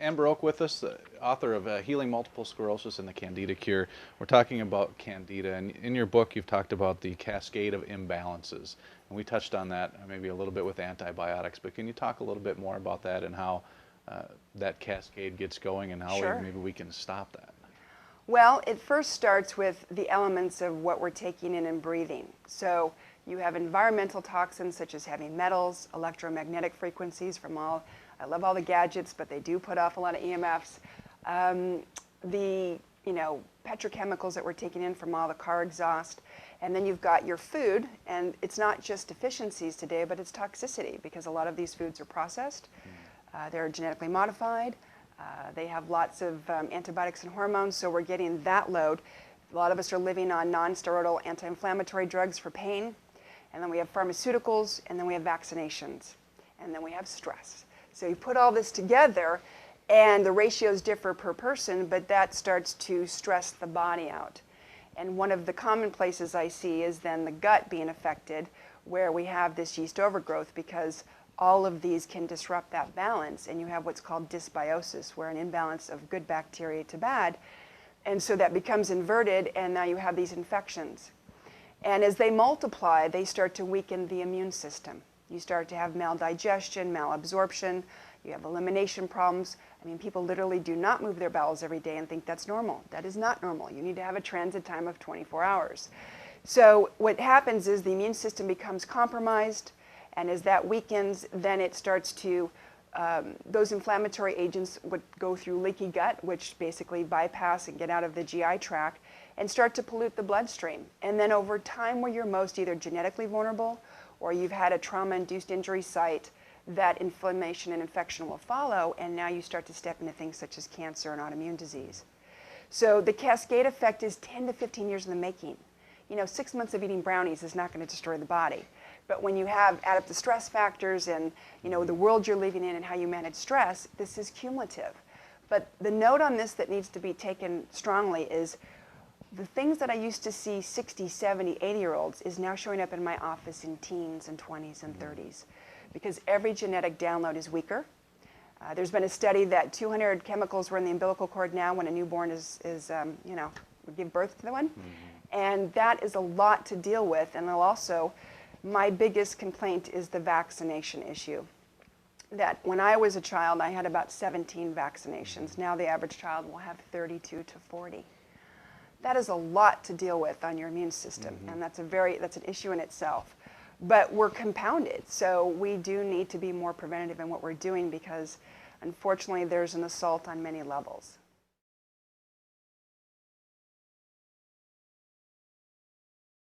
Amber Oak with us, the author of Healing Multiple Sclerosis and the Candida Cure. We're talking about Candida, and in your book you've talked about the cascade of imbalances. And we touched on that maybe a little bit with antibiotics, but can you talk a little bit more about that and how that cascade gets going and how Sure. maybe we can stop that? Well, it first starts with the elements of what we're taking in and breathing. So you have environmental toxins such as heavy metals, electromagnetic frequencies from I love all the gadgets, but they do put off a lot of EMFs. The petrochemicals that we're taking in from all the car exhaust. And then you've got your food, and it's not just deficiencies today, but it's toxicity, because a lot of these foods are processed. They're genetically modified. They have lots of antibiotics and hormones, so we're getting that load. A lot of us are living on non-steroidal anti-inflammatory drugs for pain, and then we have pharmaceuticals, and then we have vaccinations, and then we have stress. So you put all this together, and the ratios differ per person, but that starts to stress the body out. And one of the common places I see is then the gut being affected, where we have this yeast overgrowth, because all of these can disrupt that balance, and you have what's called dysbiosis, where an imbalance of good bacteria to bad, and so that becomes inverted, and now you have these infections. And as they multiply, they start to weaken the immune system. You start to have maldigestion, malabsorption, you have elimination problems. I mean, people literally do not move their bowels every day and think that's normal. That is not normal. You need to have a transit time of 24 hours. So what happens is the immune system becomes compromised, and as that weakens, then it starts to, those inflammatory agents would go through leaky gut, which basically bypass and get out of the GI tract, and start to pollute the bloodstream. And then over time, where you're most either genetically vulnerable or you've had a trauma-induced injury site, that inflammation and infection will follow, and now you start to step into things such as cancer and autoimmune disease. So the cascade effect is 10 to 15 years in the making. 6 months of eating brownies is not going to destroy the body. But when you add up the stress factors and the world you're living in and how you manage stress, this is cumulative. But the note on this that needs to be taken strongly is the things that I used to see 60, 70, 80-year-olds is now showing up in my office in teens and 20s and 30s, because every genetic download is weaker. There's been a study that 200 chemicals were in the umbilical cord now when a newborn would give birth to the one. And that is a lot to deal with. And also, my biggest complaint is the vaccination issue. That when I was a child, I had about 17 vaccinations. Now the average child will have 32 to 40. That is a lot to deal with on your immune system, and that's an issue in itself. But we're compounded, so we do need to be more preventative in what we're doing, because unfortunately there's an assault on many levels.